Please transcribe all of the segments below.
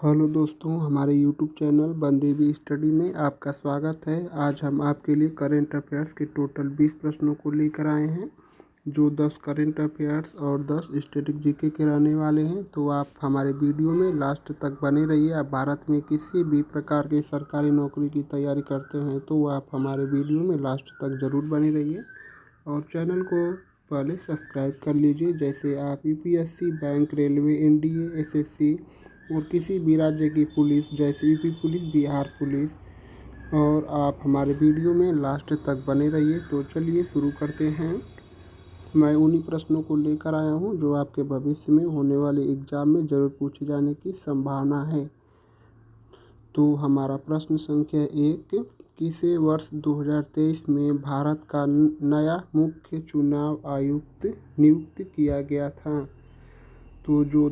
Hello दोस्तों, हमारे YouTube channel बंदेवी study में आपका स्वागत है। आज हम आपके लिए करंट अफेयर्स के टोटल 20 प्रश्नों को लेकर आए हैं, जो 10 करंट अफेयर्स और 10 स्टैटिक जीके के रहने वाले हैं। तो आप हमारे वीडियो में लास्ट तक बने रहिए। आप भारत में किसी भी प्रकार की सरकारी नौकरी की तैयारी करते हैं तो आप हमारे वीडियो में लास्ट तक ज़रूर बने रहिए और चैनल को पहले सब्सक्राइब कर लीजिए। जैसे आप UPSC, bank, railway, NDA, SSC और किसी भी राज्य की पुलिस जैसे यूपी पुलिस, बिहार पुलिस, और आप हमारे वीडियो में लास्ट तक बने रहिए। तो चलिए शुरू करते हैं। मैं उन्हीं प्रश्नों को लेकर आया हूं जो आपके भविष्य में होने वाले एग्जाम में ज़रूर पूछे जाने की संभावना है। तो हमारा प्रश्न संख्या 1, किसे वर्ष 2023 में भारत का नया मुख्य चुनाव आयुक्त नियुक्त किया गया था? तो जो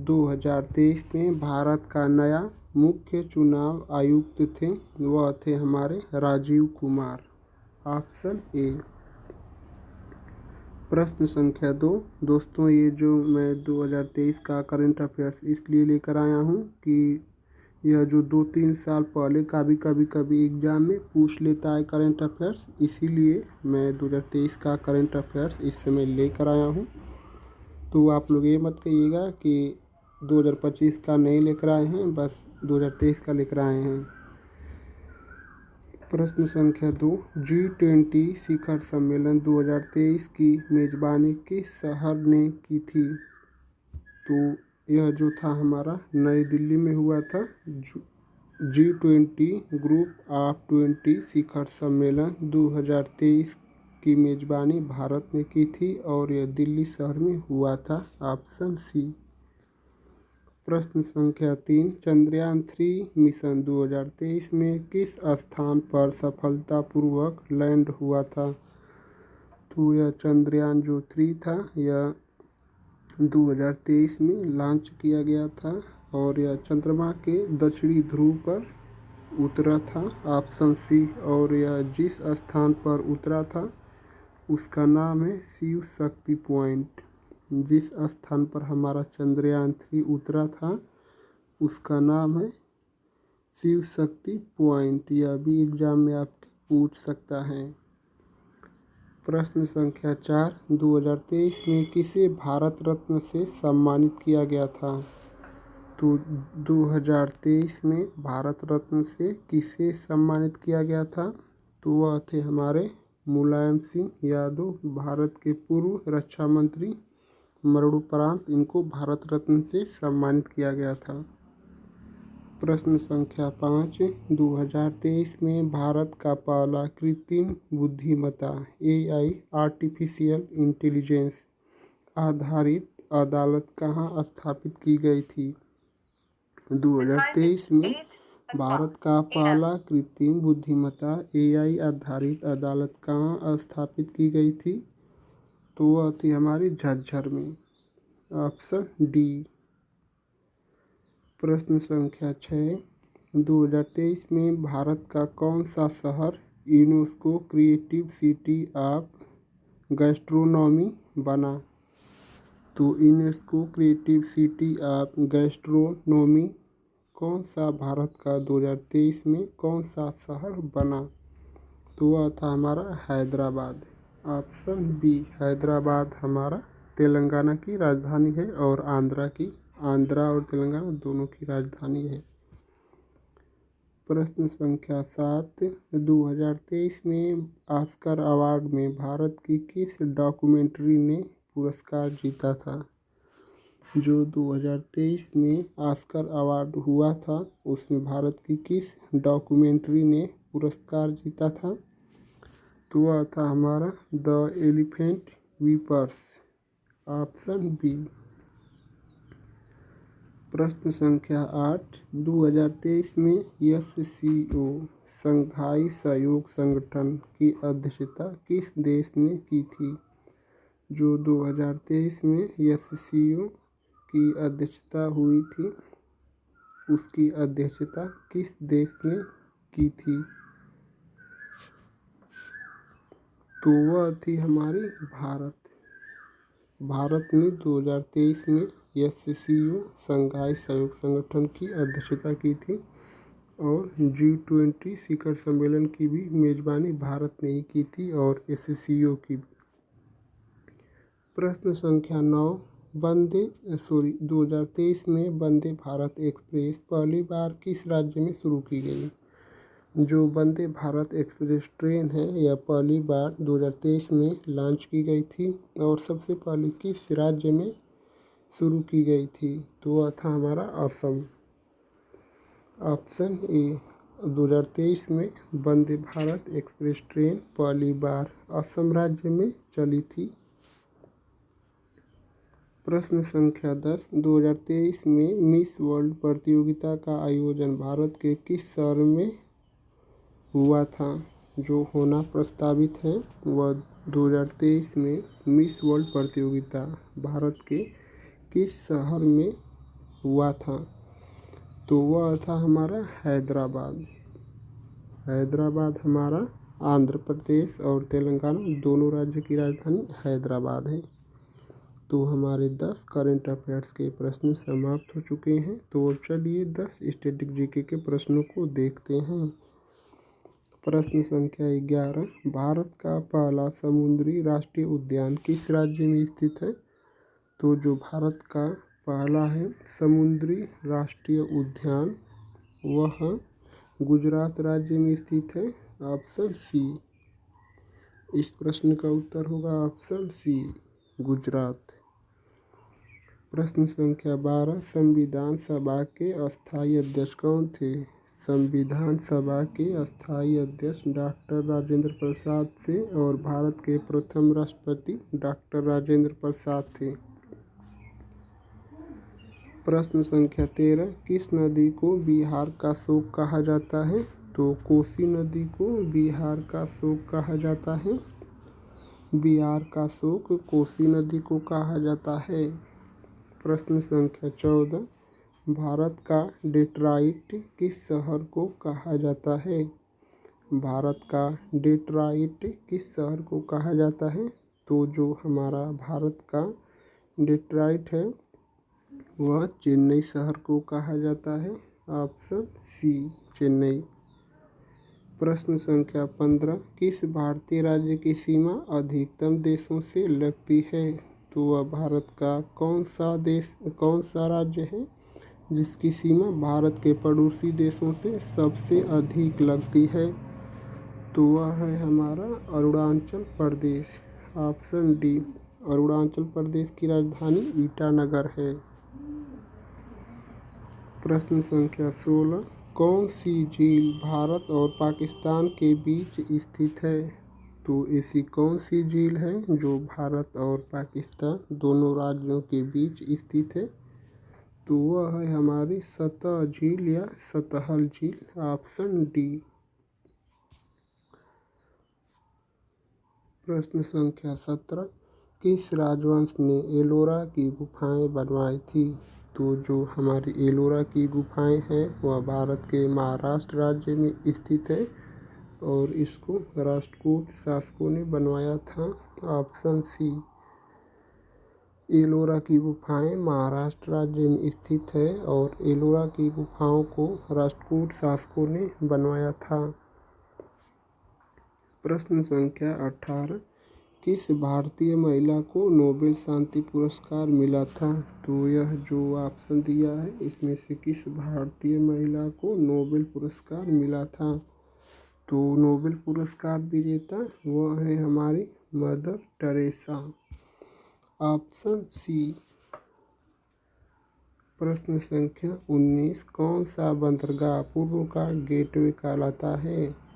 2023 में भारत का नया मुख्य चुनाव आयुक्त थे वह थे हमारे राजीव कुमार, ऑप्शन ए। प्रश्न संख्या 2, दोस्तों ये जो मैं 2023 का करंट अफेयर्स इसलिए लेकर आया हूँ कि यह जो 2-3 साल पहले कभी एग्ज़ाम में पूछ लेता है करंट अफेयर्स, इसीलिए मैं 2023 का करंट अफेयर्स इस समय लेकर आया हूँ। तो आप लोग ये मत कहिएगा कि 2025 का नहीं लेकर आए हैं, बस 2023 का लेकर आए हैं। प्रश्न संख्या 2, G20 शिखर सम्मेलन 2023 की मेज़बानी किस शहर ने की थी? तो यह जो था हमारा नई दिल्ली में हुआ था। G20 ग्रुप ऑफ 20 शिखर सम्मेलन 2023 की मेज़बानी भारत ने की थी और यह दिल्ली शहर में हुआ था, ऑप्शन सी। प्रश्न संख्या 3, चंद्रयान 3 मिशन 2023 में किस स्थान पर सफलतापूर्वक लैंड हुआ था? तो यह चंद्रयान जो 3 था यह 2023 में लॉन्च किया गया था और यह चंद्रमा के दक्षिणी ध्रुव पर उतरा था, ऑप्शन सी। और यह जिस स्थान पर उतरा था उसका नाम है शिव शक्ति पॉइंट। जिस स्थान पर हमारा चंद्रयान 3 उतरा था उसका नाम है शिव शक्ति पॉइंट। यह भी एग्जाम में आपके पूछ सकता है। प्रश्न संख्या 4, 2023 में किसे भारत रत्न से सम्मानित किया गया था? तो 2023 में भारत रत्न से किसे सम्मानित किया गया था? तो वह थे हमारे मुलायम सिंह यादव, भारत के पूर्व रक्षा मंत्री। मरणोपरांत इनको भारत रत्न से सम्मानित किया गया था। प्रश्न संख्या 5, 2023 में भारत का पहला कृत्रिम बुद्धिमत्ता AI आर्टिफिशियल इंटेलिजेंस आधारित अदालत कहाँ स्थापित की गई थी? 2023 में भारत का पहला कृत्रिम बुद्धिमत्ता AI आधारित अदालत कहाँ स्थापित की गई थी? तो वह थी हमारी झज्जर में, ऑप्शन डी। प्रश्न संख्या 6, 2023 में भारत का कौन सा शहर UNESCO creative city of gastronomy बना? तो UNESCO creative city of gastronomy कौन सा भारत का 2023 में कौन सा शहर बना? तो वह था हमारा हैदराबाद, ऑप्शन बी। हैदराबाद हमारा तेलंगाना की राजधानी है और आंध्रा और तेलंगाना दोनों की राजधानी है। प्रश्न संख्या 7, 2023 में ऑस्कर अवार्ड में भारत की किस डॉक्यूमेंट्री ने पुरस्कार जीता था? जो 2023 में ऑस्कर अवार्ड हुआ था उसमें भारत की किस डॉक्यूमेंट्री ने पुरस्कार जीता था? तो वह था हमारा द एलिफेंट वीपर्स, ऑप्शन बी। प्रश्न संख्या 8, 2023 में SCO शंघाई सहयोग संगठन की अध्यक्षता किस देश ने की थी? जो 2023 में SCO की अध्यक्षता हुई थी उसकी अध्यक्षता किस देश ने की थी? तो वह थी हमारी भारत। भारत ने 2023 में SCO शंघाई सहयोग संगठन की अध्यक्षता की थी और G20 शिखर सम्मेलन की भी मेजबानी भारत ने ही की थी और SCO की भी। प्रश्न संख्या 9, 2023 में वंदे भारत एक्सप्रेस पहली बार किस राज्य में शुरू की गई? जो वंदे भारत एक्सप्रेस ट्रेन है यह पहली बार 2023 में लॉन्च की गई थी और सबसे पहले किस राज्य में शुरू की गई थी? तो वह था हमारा असम। ऑप्शन ए, 2023 में वंदे भारत एक्सप्रेस ट्रेन पहली बार असम राज्य में चली थी। प्रश्न संख्या 10, 2023 में मिस वर्ल्ड प्रतियोगिता का आयोजन भारत के किस शहर में हुआ था? जो होना प्रस्तावित है वह 2023 में मिस वर्ल्ड प्रतियोगिता भारत के किस शहर में हुआ था? तो वह था हमारा हैदराबाद। हैदराबाद हमारा आंध्र प्रदेश और तेलंगाना दोनों राज्य की राजधानी हैदराबाद है। तो हमारे 10 करंट अफेयर्स के प्रश्न समाप्त हो चुके हैं। तो चलिए 10 स्टैटिक जीके के प्रश्नों को देखते हैं। प्रश्न संख्या 11, भारत का पहला समुद्री राष्ट्रीय उद्यान किस राज्य में स्थित है? तो जो भारत का पहला है समुद्री राष्ट्रीय उद्यान वह गुजरात राज्य में स्थित है। ऑप्शन सी, इस प्रश्न का उत्तर होगा ऑप्शन सी, गुजरात। प्रश्न संख्या 12, संविधान सभा के अस्थायी अध्यक्ष कौन थे? संविधान सभा के अस्थायी अध्यक्ष डॉक्टर राजेंद्र प्रसाद थे और भारत के प्रथम राष्ट्रपति डॉक्टर राजेंद्र प्रसाद थे। प्रश्न संख्या 13, किस नदी को बिहार का शोक कहा जाता है? तो कोसी नदी को बिहार का शोक कहा जाता है। बिहार का शोक कोसी नदी को कहा जाता है। प्रश्न संख्या 14, भारत का डेट्रॉइट किस शहर को कहा जाता है? भारत का डेट्रॉइट किस शहर को कहा जाता है? तो जो हमारा भारत का डेट्रॉइट है वह चेन्नई शहर को कहा जाता है। Option C, Chennai. प्रश्न संख्या 15, किस भारतीय राज्य की सीमा अधिकतम देशों से लगती है? तो वह भारत का कौन सा राज्य है जिसकी सीमा भारत के पड़ोसी देशों से सबसे अधिक लगती है? तो वह है हमारा अरुणाचल प्रदेश। ऑप्शन डी, अरुणाचल प्रदेश की राजधानी ईटानगर है। प्रश्न संख्या 16, कौन सी झील भारत और पाकिस्तान के बीच स्थित है? तो ऐसी कौन सी झील है जो भारत और पाकिस्तान दोनों राज्यों के बीच स्थित है? तो वह है हमारी सतह झील या सतहल झील। Option D. प्रश्न संख्या 17, किस राजवंश ने एलोरा की गुफाएं बनवाई थी? तो जो हमारी एलोरा की गुफाएं हैं वह भारत के महाराष्ट्र राज्य में स्थित है और इसको राष्ट्रकूट शासकों ने बनवाया था। ऑप्शन सी, एलोरा की गुफाएं महाराष्ट्र राज्य में स्थित है और एलोरा की गुफाओं को राष्ट्रकूट शासकों ने बनवाया था। प्रश्न संख्या 18, किस भारतीय महिला को नोबेल शांति पुरस्कार मिला था? तो यह जो ऑप्शन दिया है इसमें से किस भारतीय महिला को नोबेल पुरस्कार मिला था? तो नोबेल पुरस्कार विजेता वह है हमारी मदर टेरेसा। Option C. प्रश्न संख्या 19, कौन सा बंदरगाह पूर्व का गेटवे कहलाता है?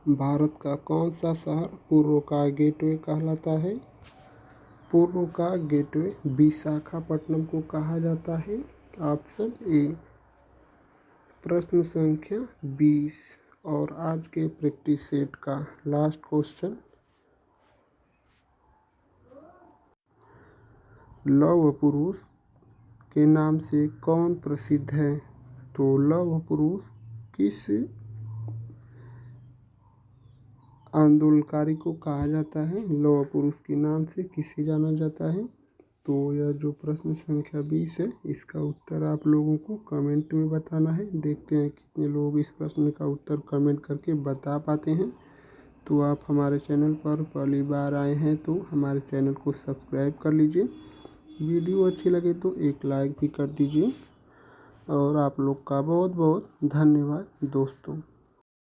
भारत का कौन सा शहर पूर्व का गेटवे कहलाता है? पूर्व का गेटवे विशाखापट्टनम को कहा जाता है। Option A. प्रश्न संख्या 20 और आज के प्रैक्टिस सेट का लास्ट क्वेश्चन, लौह पुरुष के नाम से कौन प्रसिद्ध है? तो लौह पुरुष किस आंदोलनकारी को कहा जाता है? लौह पुरुष के नाम से किसे जाना जाता है? तो यह जो प्रश्न संख्या 20 है, इसका उत्तर आप लोगों को कमेंट में बताना है। देखते हैं कितने लोग इस प्रश्न का उत्तर कमेंट करके बता पाते हैं। तो आप हमारे चैनल पर पहली बार आए हैं तो हमारे चैनल को सब्सक्राइब कर लीजिए। वीडियो अच्छी लगे तो एक लाइक भी कर दीजिए। और आप लोग का बहुत बहुत धन्यवाद दोस्तों।